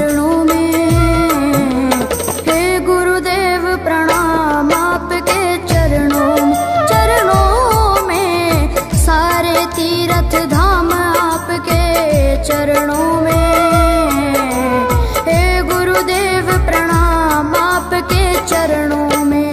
चरणों में। हे गुरुदेव प्रणाम आपके चरणों में, सारे तीर्थ धाम आपके चरणों में। हे गुरुदेव प्रणाम आपके चरणों में।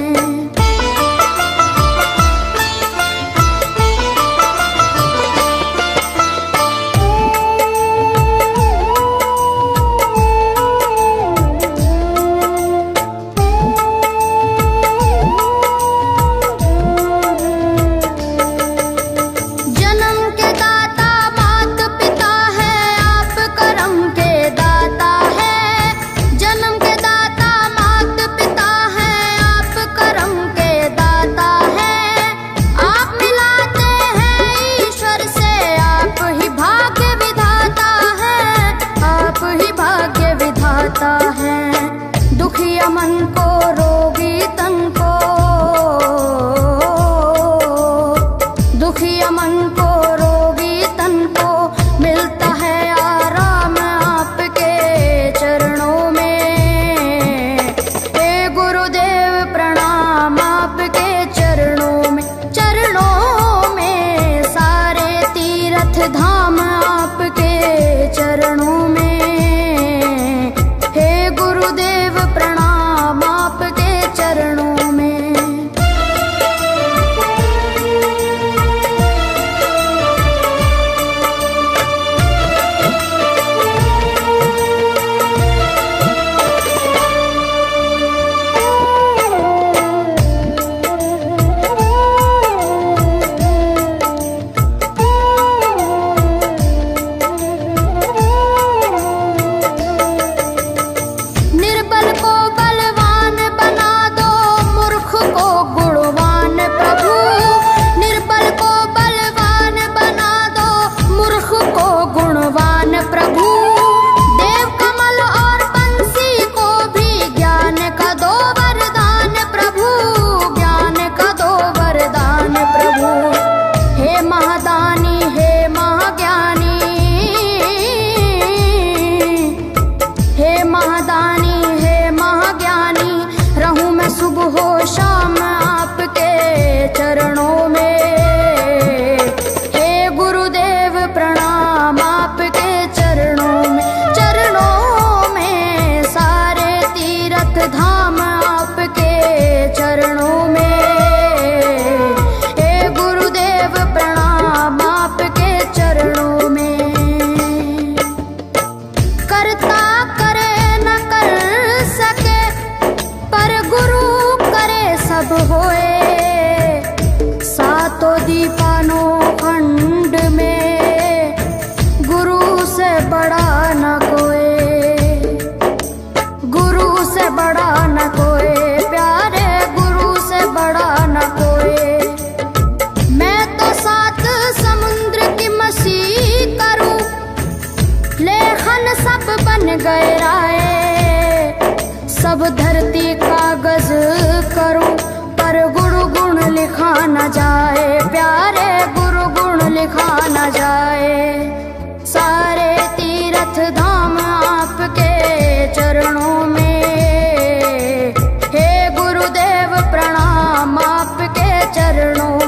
दुखिया मन को, रोगी तन को, दुखिया मन को, रोगी तन को मिलता है आराम आपके चरणों में। हे गुरुदेव प्रणाम आपके चरणों में, सारे तीर्थ धाम आपके चरणों में। गुरुदेव प्रणाम आपके चरणों में। सुबह शाम आपके चरणों में। हे गुरुदेव प्रणाम आपके चरणों में, सारे तीर्थ धाम आपके चरणों में। हे गुरुदेव प्रणाम आपके चरणों में। करता करे न कर सके, पर गुरु सब होए। सातों दीपानों खंड में गुरु से बड़ा न कोई, गुरु से बड़ा न कोई, प्यारे गुरु से बड़ा न कोई। मैं तो सात समुद्र की मछली करूं, लेखन सब बन गए राय। सब धरती कागज करूं, पर गुरु गुण लिखा न जाए, प्यारे गुरु गुण लिखा न जाए। सारे तीर्थ धाम आपके चरणों में। हे गुरुदेव प्रणाम आपके चरणों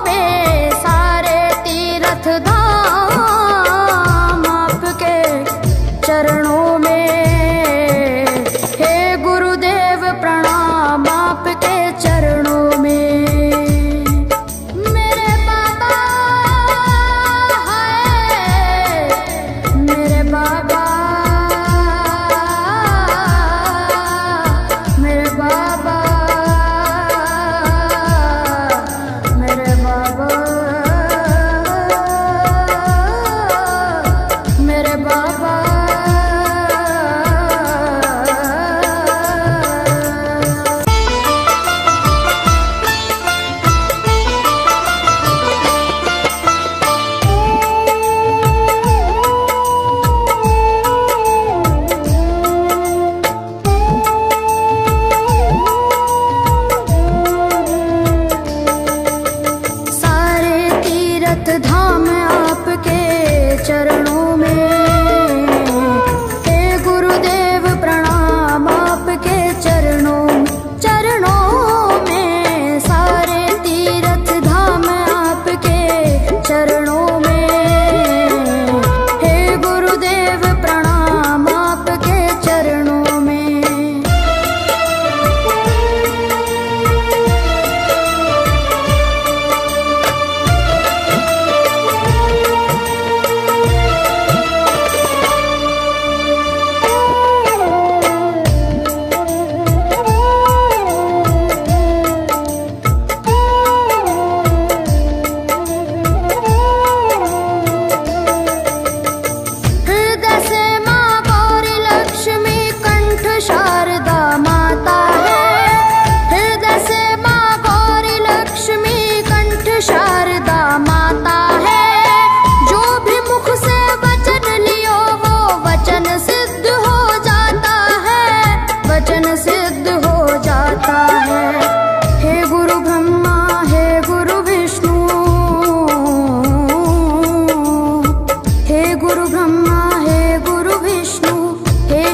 में, सारे तीर्थ धाम आपके चरणों में। प्रणाम आपके चरणों में। मेरे बाबा है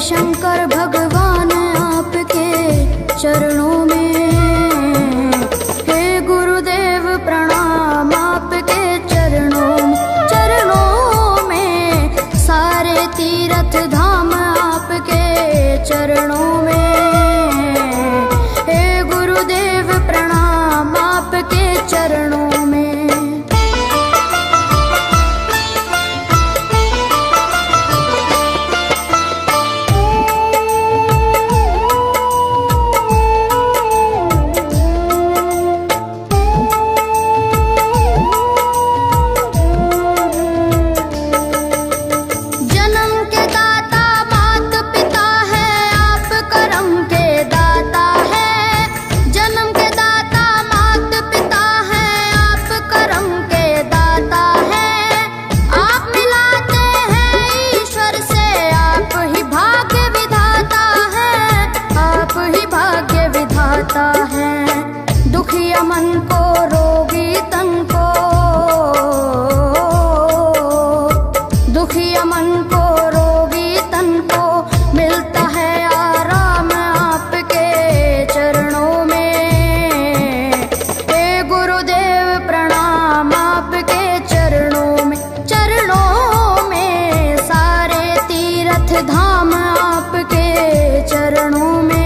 शंकर भगवान आपके चरणों में, हे गुरुदेव प्रणाम आपके चरणों में, सारे तीर्थ धाम आपके चरणों में, हे गुरुदेव प्रणाम आपके चरणों में। दुखिया मन को रोगी तन को, दुखिया मन को रोगी तन को मिलता है आराम आपके चरणों में, हे गुरुदेव प्रणाम आपके चरणों में, सारे तीर्थ धाम आपके चरणों में,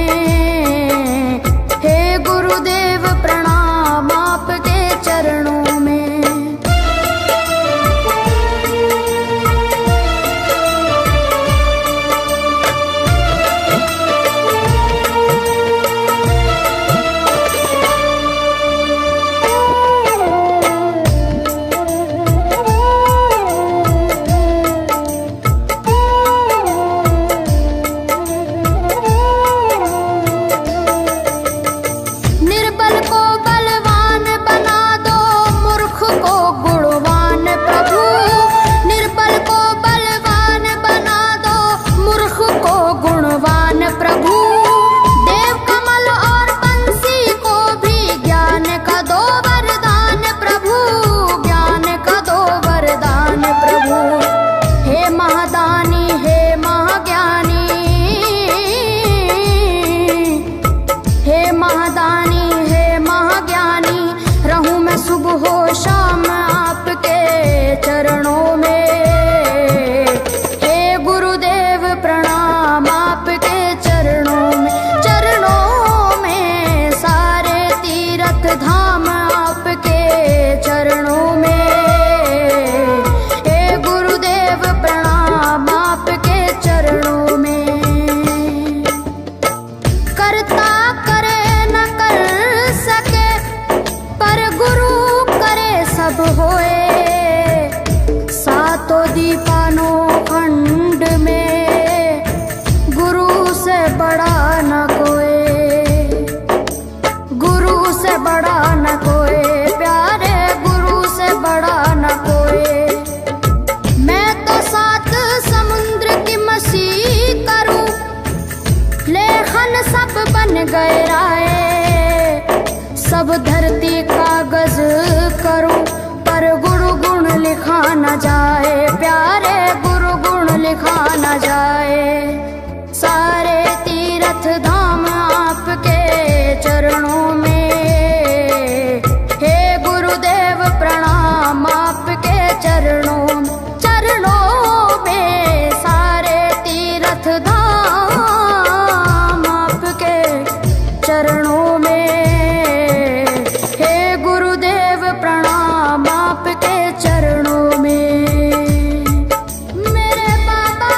गुरुदेव प्रणाम आपके चरणों में। शाम आपके चरणों में, हे गुरुदेव प्रणाम आपके चरणों में, सारे तीर्थ धाम आपके चरणों में, हे गुरुदेव प्रणाम आपके चरणों में। करता करे न कर सके पर गुरु सब होए, सातों दीपानों खंड में गुरु से बड़ा न कोई, गुरु से बड़ा न कोई, प्यारे गुरु से बड़ा न कोई। मैं तो सात समुद्र की मछली करूं, लेखन सब बन गए राय, सब धरती कागज करूं पर गुरु गुण लिखा न जाए, प्यारे गुरु गुण लिखा न जाए, सारे तीर्थ धाम आपके चरणों में, हे गुरुदेव प्रणाम आपके चरणों में, सारे तीर्थ धाम आपके चरणों में, प्रणाम आपके चरणों में। मेरे बाबा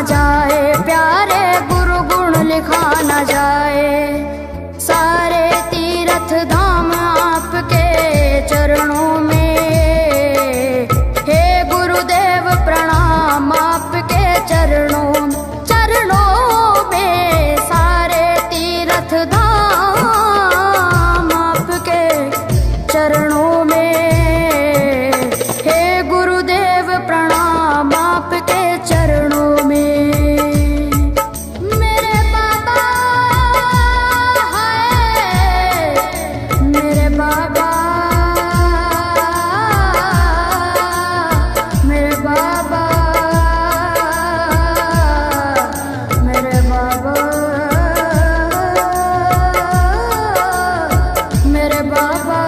जाए, प्यारे गुरु गुण लिखा न जाए। सारे तीर्थ धाम आपके चरणों में, हे गुरुदेव प्रणाम आपके चरणों में। सारे तीर्थ धाम आपके चरणों में, हे गुरुदेव प्रणाम आपके चरणों में। मेरे बाबा है, मेरे बाबा, मेरे बाबा, मेरे बाबा, मेरे बाबा।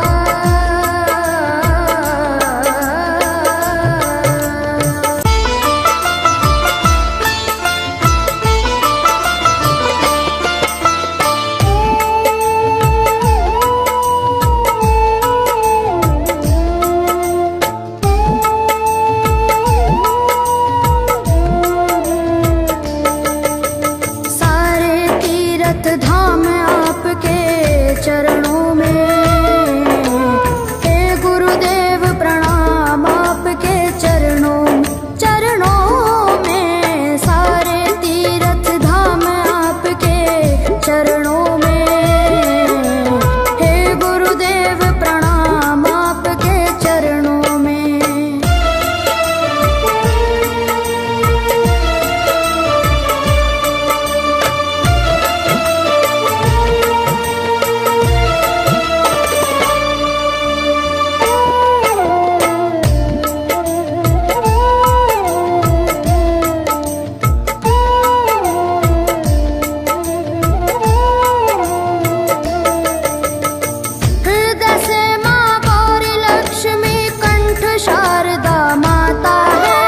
सारे तीर्थ धाम आपके चरणों में, हे गुरुदेव प्रणाम आपके चरणों में। सारे तीर्थ धाम आपके चरणों में, हे गुरुदेव प्रणाम आपके चरणों में। हृदय से माँ गौरी लक्ष्मी कंठ शारदा माता है।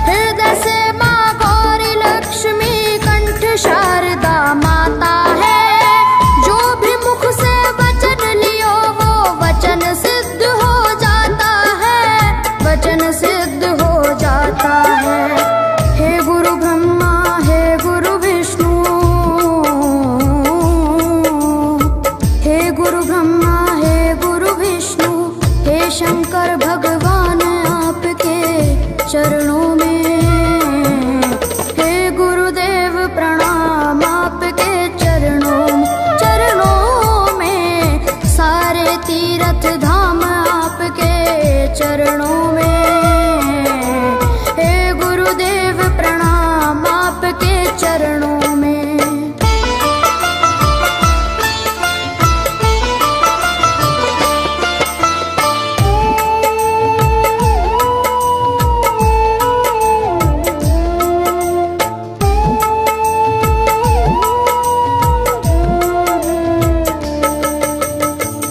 हृदय से माँ गौरी लक्ष्मी कंठ शारदा माता है। जो भी मुख से वचन लियो वो वचन सिद्ध हो जाता है, वचन सिद्ध हो जाता है। हे गुरु ब्रह्मा, हे गुरु विष्णु, हे गुरु ब्रह्मा, हे गुरु विष्णु, हे शंकर भगवान आपके चरणों में, हे गुरुदेव प्रणाम आपके चरणों में। सारे तीर्थ धाम आपके चरणों में, हे गुरुदेव प्रणाम आपके चरणों में।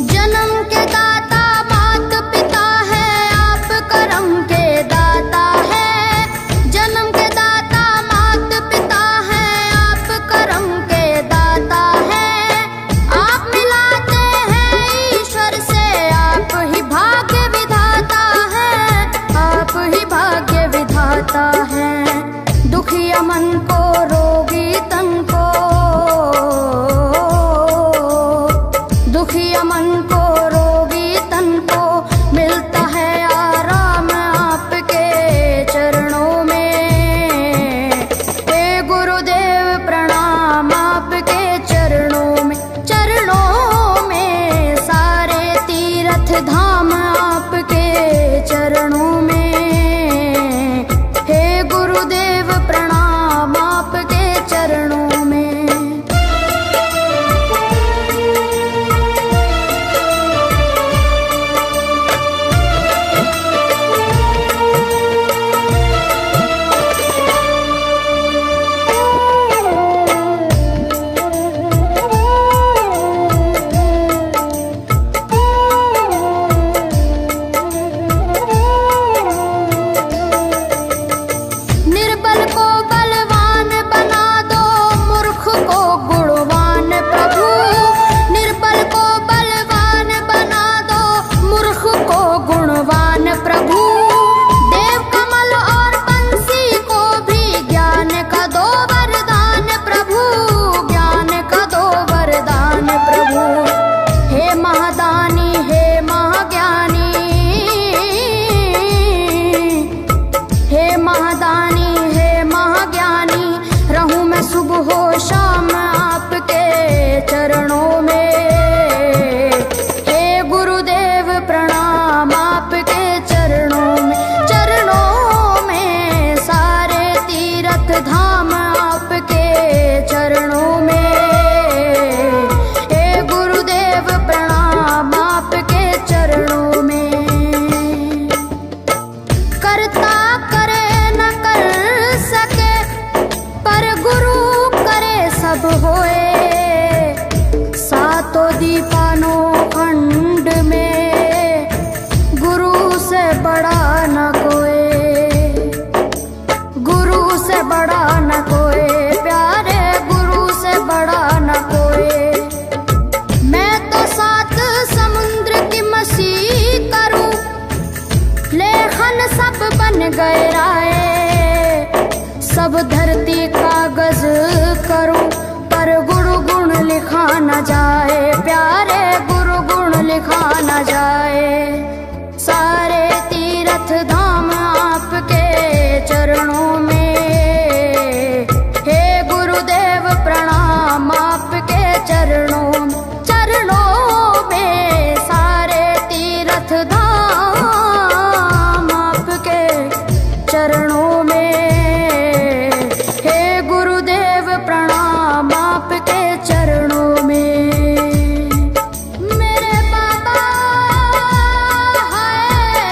जन्म के दाता मात पिता है, आप करम के दाता है। जन्म के दाता मात पिता है, आप करम के दाता है। आप मिलाते हैं ईश्वर से, आप ही भाग्य विधाता है, आप ही भाग्य विधाता है। दुखिया मन को, रोगी तन को, दुखिया मन को, रोगी तन को मिलता है आराम आपके चरणों में। हे गुरुदेव प्रणाम आपके चरणों में। सारे तीर्थ धाम आपके चरणों में, हे गुरुदेव प्रणाम आपके चरणों में। धाम आपके चरणों में। हे गुरुदेव प्रणाम आपके चरणों में। करता करे न कर सके पर गुरु करे सब होए। सातों दीपानों खंड में गुरु से बड़ा न कोई, गुरु से बड़ा न कोई, प्यारे गुरु से बड़ा न कोई। मैं तो सात समुद्र की मछली करूं, लेखन सब बन गए राय। सब धरती कागज करूं पर गुरु गुण लिखा न जाए, प्यारे गुरु गुण लिखा न जाए। सारे तीर्थ धाम आपके चरणों में। हे गुरुदेव प्रणाम आपके चरणों में। सारे तीर्थ धाम आपके चरणों में। हे गुरुदेव प्रणाम आपके चरणों में। मेरे बाबा है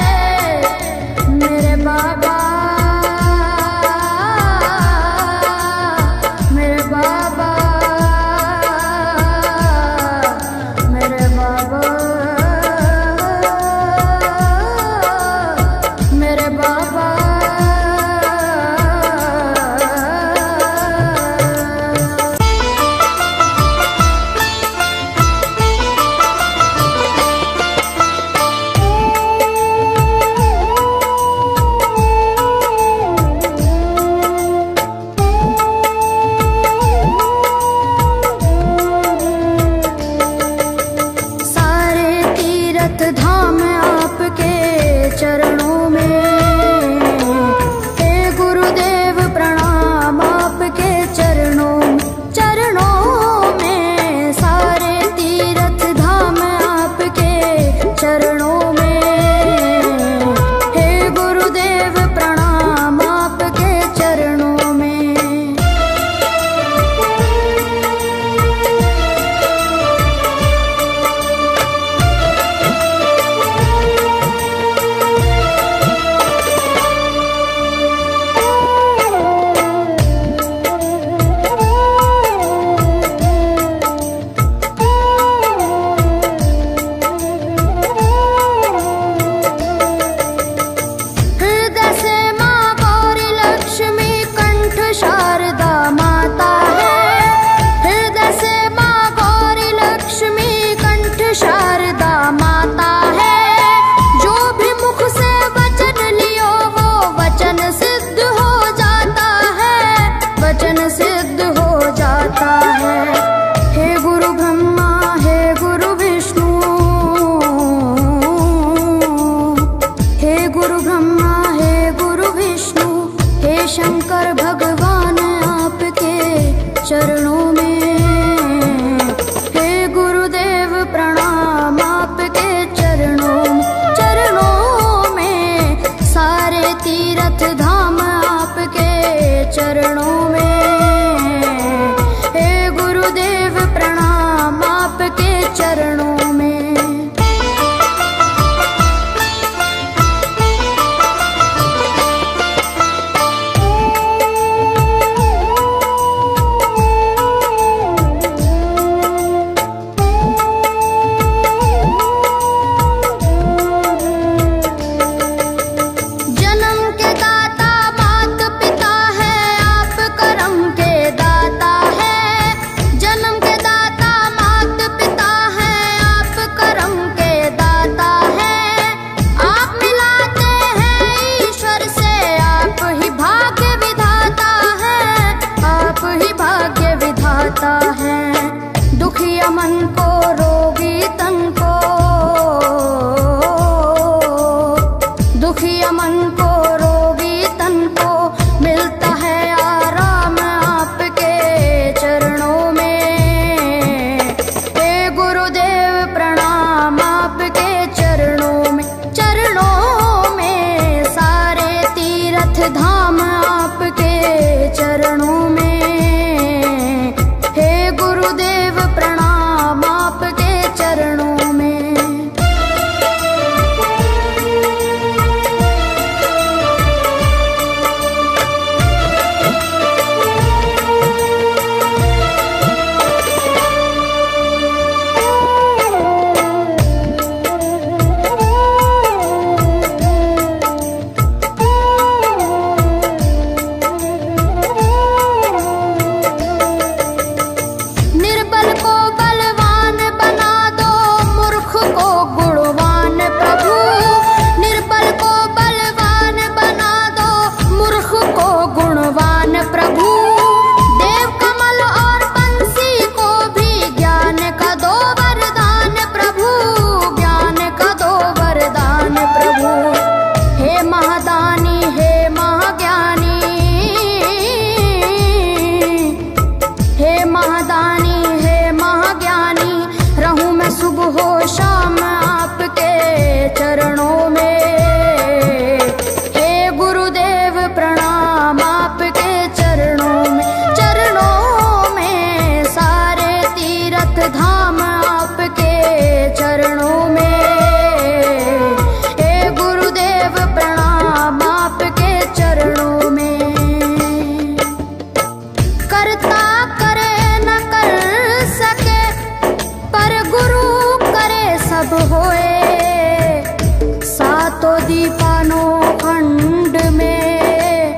कोई, सातों दीपानों खंड में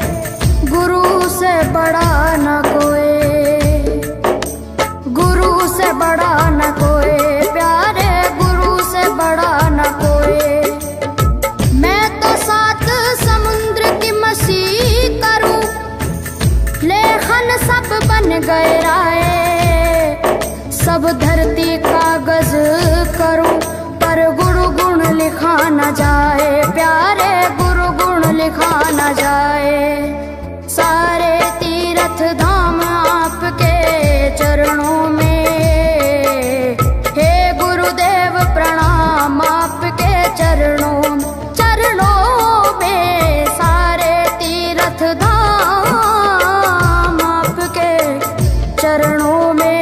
गुरु से बड़ा न कोई, गुरु से बड़ा न कोई, प्यारे गुरु से बड़ा न कोई। मैं तो सात समुद्र की मसीह करूं, लेखन सब बन गए राय, सब धरती कागज करूं, पर गुरु गुण लिखा न जाए, प्यारे गुरु गुण लिखा न जाए। सारे तीर्थ धाम आपके चरणों में, हे गुरुदेव प्रणाम आपके चरणों में, सारे तीर्थ धाम आपके चरणों में,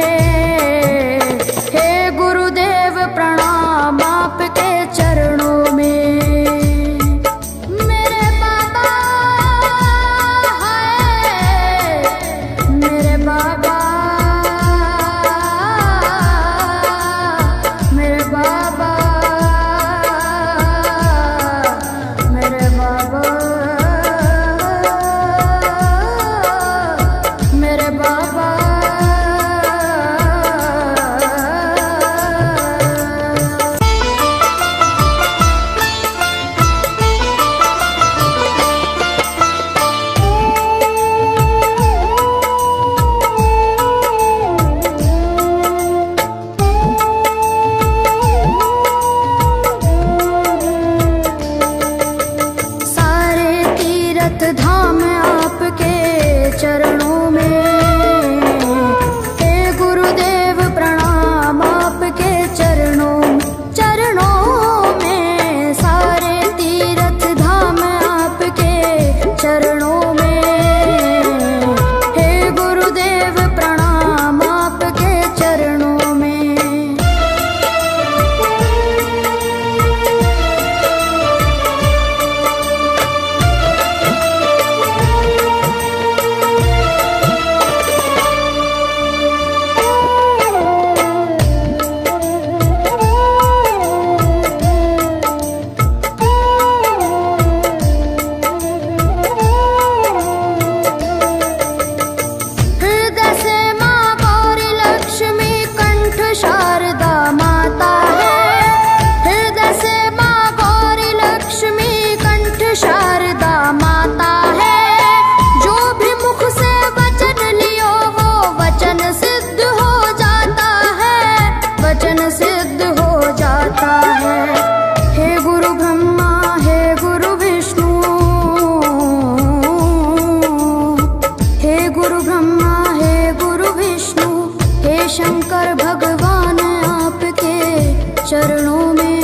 धाम आपके चरणों में, हे गुरुदेव प्रणाम आपके चरणों में, सारे तीर्थ धाम आपके चरणों में, हे गुरुदेव प्रणाम आपके चरणों में। शंकर भगवान आपके चरणों में,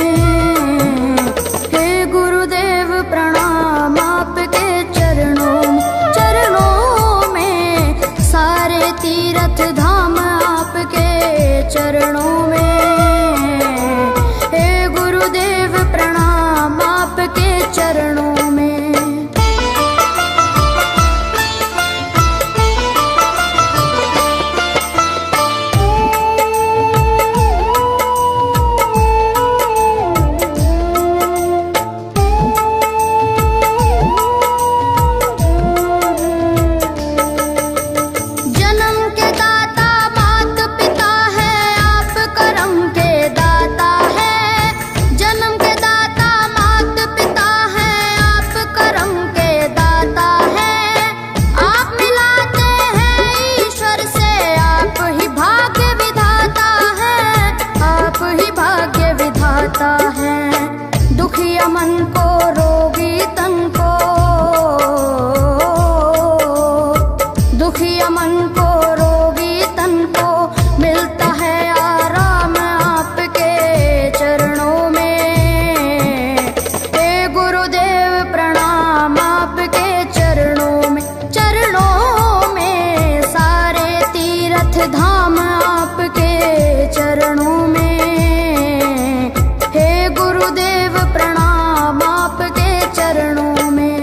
हे गुरुदेव प्रणाम आपके चरणों में, सारे तीर्थ धाम आपके चरणों में, हे गुरुदेव प्रणाम आपके चरणों में। दुखिया मन को रोगी तन को, दुखिया मन को रोगी तन को, मिलता है आराम आपके चरणों में, हे गुरुदेव प्रणाम आपके चरणों में, सारे तीर्थ धाम आपके चरणों में, गुरुदेव प्रणाम आपके चरणों में।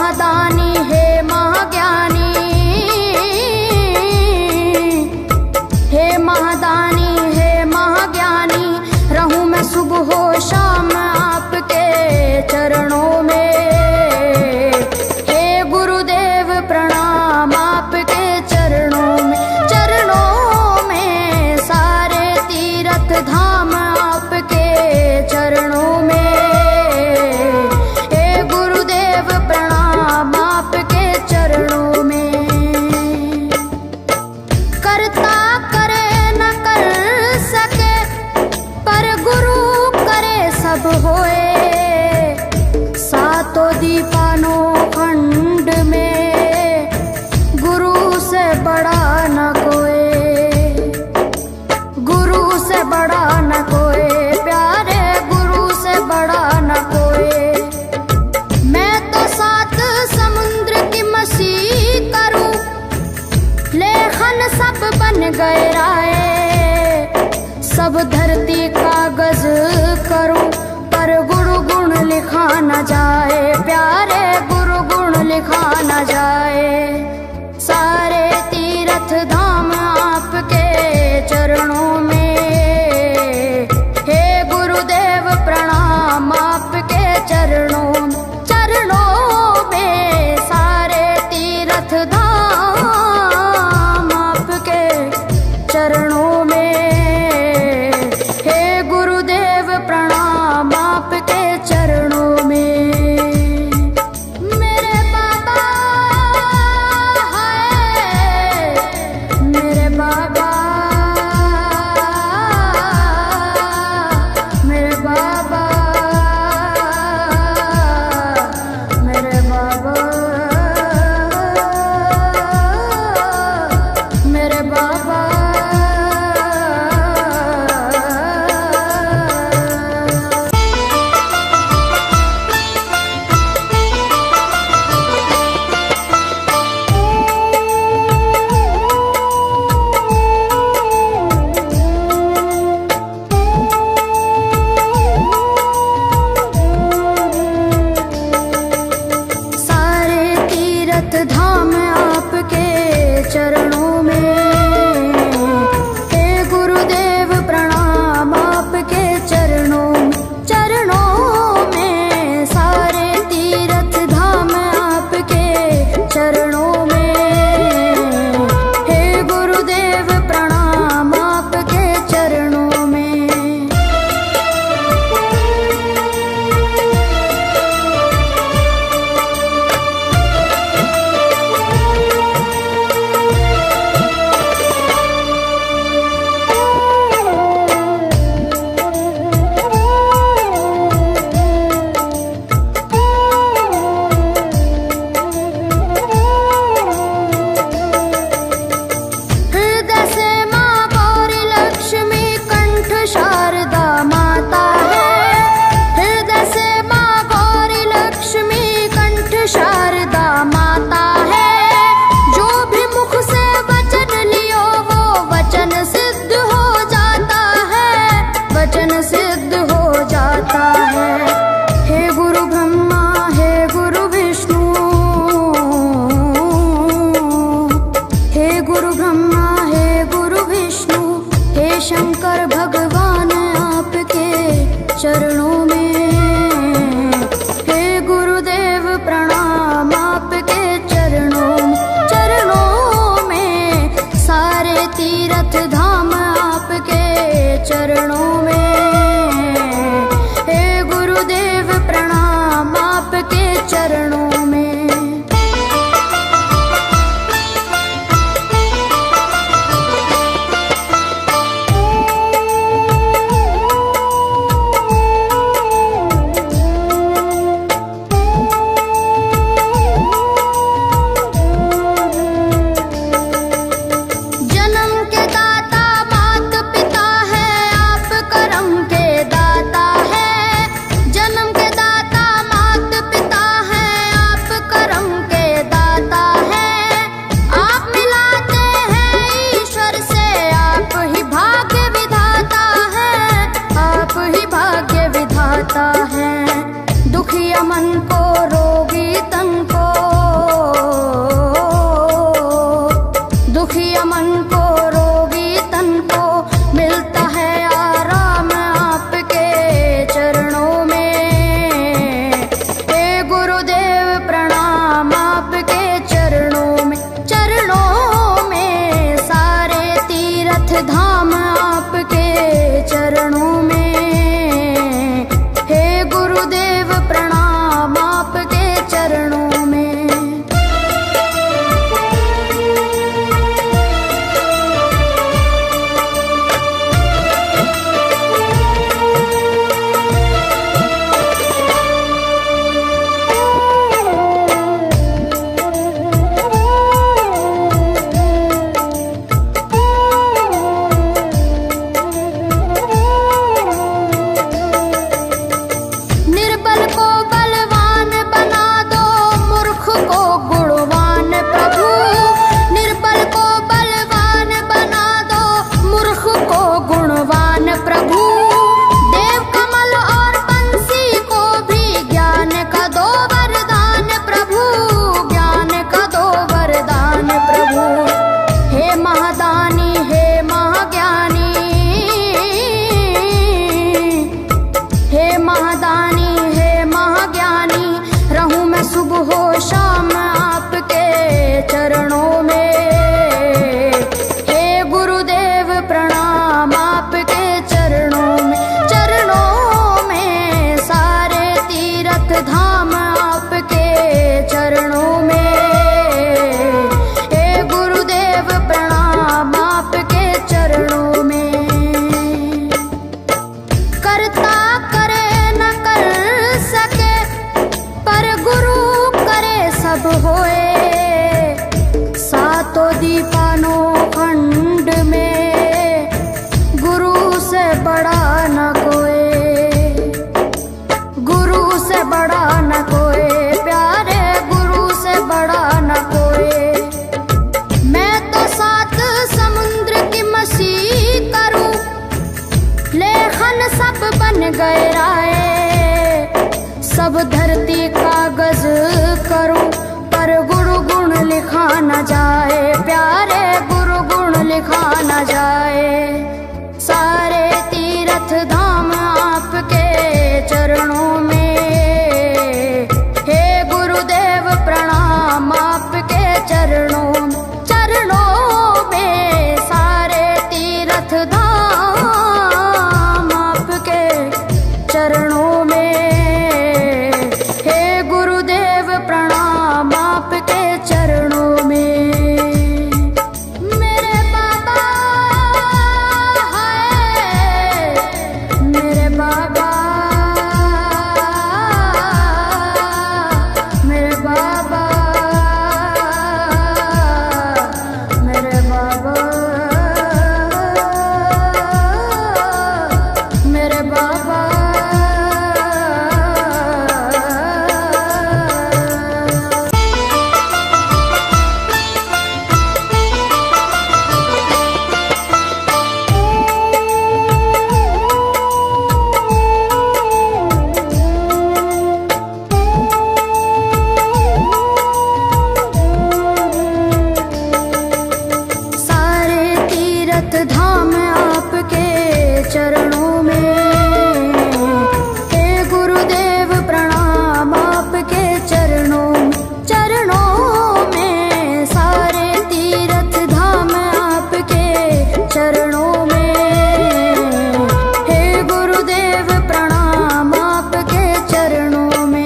महादानी हे महाज्ञानी, हे महादानी हे महाज्ञानी, रहूं मैं सुबह हो शाम आपके चरणों में। हे गुरुदेव प्रणाम आपके चरणों में, चरणों में सारे तीर्थ धाम आपके चरणों में। हे गुरुदेव प्रणाम आपके चरणों में। करता करे न कर सके पर गुरु करे सब होए। सातों दीपानों खंड में गुरु से बड़ा न कोई, गुरु से बड़ा न कोई, प्यारे गुरु से बड़ा न कोई। मैं तो सात समुद्र की मसी करूं, लेखन सब बन गए राय। सब धरती कागज करूं पर गुरु गुण लिखा न जाए, प्यारे गुरु गुण लिखा न जाए। सारे तीर्थ धाम आपके चरणों में। हे गुरुदेव प्रणाम आपके चरणों में, चरणों में सारे तीर्थ धाम आपके चरणों में। हे गुरुदेव प्रणाम आपके चरणों में। मेरे बाबा जप होए सातों दीपानो खंड में, गुरु से बड़ा न कोई, गुरु से बड़ा न कोई प्यारे, गुरु से बड़ा न कोई। मैं तो सात समुद्र की मसी करूं, लेखन सब बन गए राय, सब धरती कागज करूं, पर गुरु गुण लिखा न जाए प्यारे, गुरु गुण लिखा न जाए। सारे तीर्थ धाम आपके चरणों में, हे गुरुदेव प्रणाम आपके चरणों, चरणों में। सारे तीर्थ धाम आपके चरणों में, चरणों में। मेरे बाबा है, मेरे बाबा, मेरे बाबा, मेरे बाबा, मेरे बाबा। धाम आपके चरणों में, हे गुरुदेव प्रणाम आपके चरणों, चरणों में। सारे तीर्थ धाम आपके चरणों में, हे गुरुदेव प्रणाम आपके चरणों में।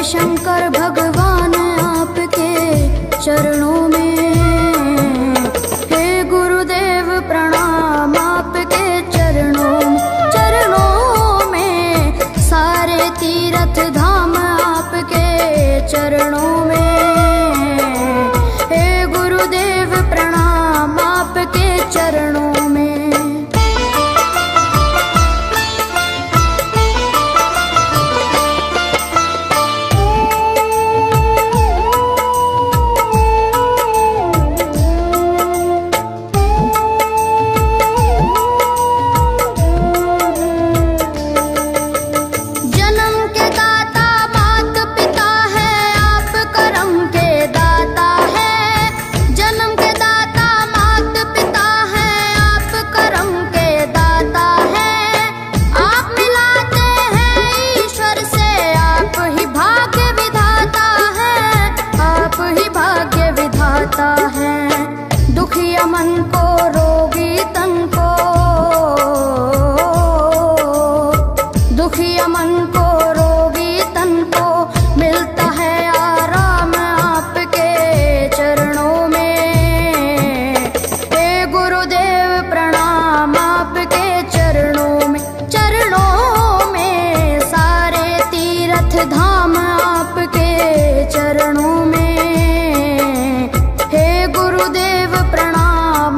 शंकर भगवान आपके चरणों में, हे गुरुदेव प्रणाम आपके चरणों, चरणों में। सारे तीर्थ धाम आपके चरणों में, हे गुरुदेव प्रणाम आपके चरणों में। दुखिया मन को रोगी तन को, दुखिया मन को रोगी तन को मिलता है आराम आपके चरणों में, हे गुरुदेव प्रणाम आपके चरणों में, चरणों में। सारे तीर्थ धाम आपके चरणों में, हे गुरुदेव प्रणाम।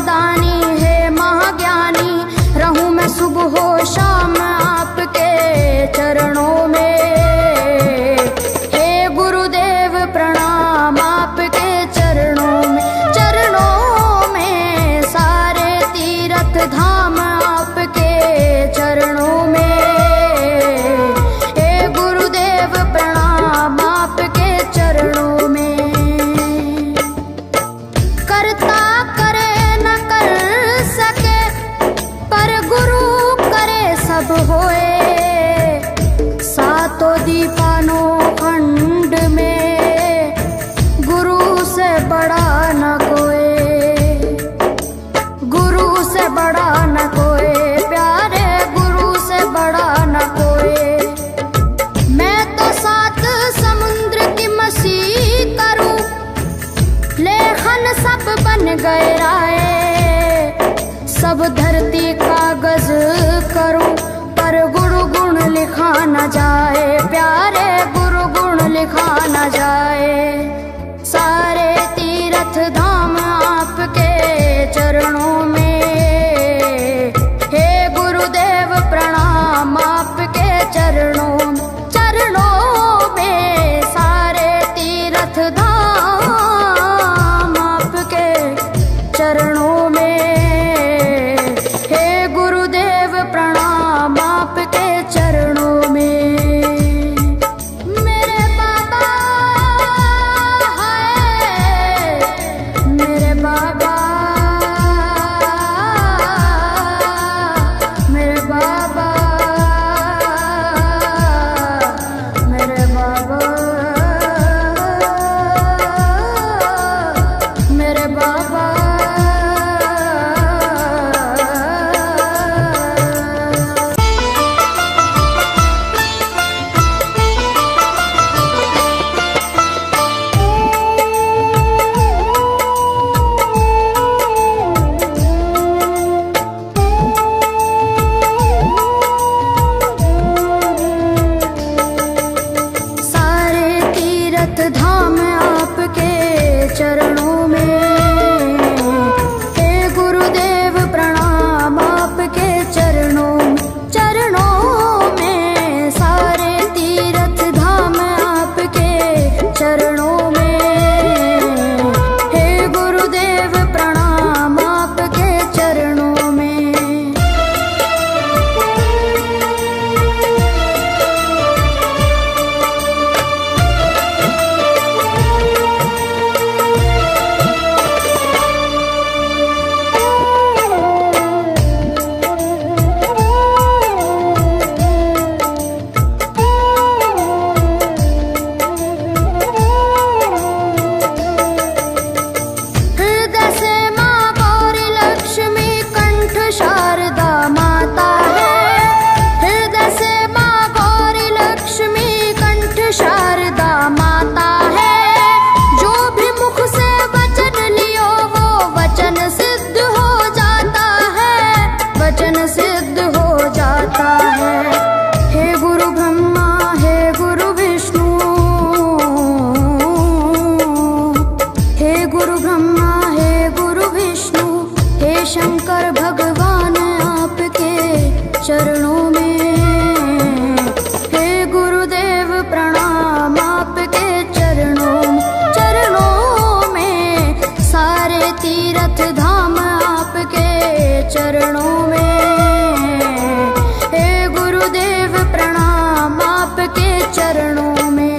महादानी हे महाज्ञानी, रहूं मैं सुबह हो शाम आपके चरणों में। हे गुरुदेव प्रणाम आपके चरणों में, चरणों में सारे तीर्थ धाम आपके चरणों में। हे गुरुदेव प्रणाम आपके चरणों में। करता करे न कर सके पर गुरु करे सब होए। सातों दीपानों खंड में गुरु से बड़ा न कोई, गुरु से बड़ा न कोई, प्यारे गुरु से बड़ा न कोई। मैं तो सात समुद्र की मसी करूं, लेखन सब बन गए राय। सब धरती कागज करूं पर गुरु गुण लिखा न जाए, प्यारे गुरु गुण लिखा न जाए। सारे तीर्थ धाम आपके चरणों में। हे गुरुदेव प्रणाम आपके चरणों में, चरणों में सारे तीर्थ धाम आपके चरणों में। हे गुरुदेव प्रणाम आपके चरणों में। मेरे बाबा है, मेरे बाबा, मेरे बाबा, मेरे बाबा, मेरे बाबा। सारे तीर्थ धाम आपके चरणों में। हे गुरुदेव प्रणाम आपके चरणों में, चरणों में सारे तीर्थ धाम आपके चरणों में। हे गुरुदेव प्रणाम आपके चरणों में। हृदय से माँ गौरी लक्ष्मी कंठ शारदा माता है। हृदय से माँ गौरी लक्ष्मी कंठ शारदा माता है। जो भी मुख से वचन लियो वो वचन सिद्ध हो जाता है, वचन सिद्ध हो जाता है। हे गुरु ब्रह्मा हे गुरु विष्णु, हे गुरु ब्रह्मा हे गुरु विष्णु, हे शंकर भगवान आपके चरणों में। हे गुरुदेव प्रणाम आपके चरणों में, चरणों में सारे तीर्थ धाम आपके चरणों में। हे गुरुदेव प्रणाम आपके चरणों में।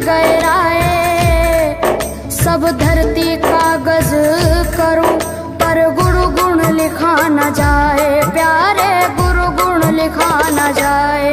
गए राय। सब धरती कागज करूं पर गुरु गुण लिखा न जाए, प्यारे गुरु गुण लिखा न जाए।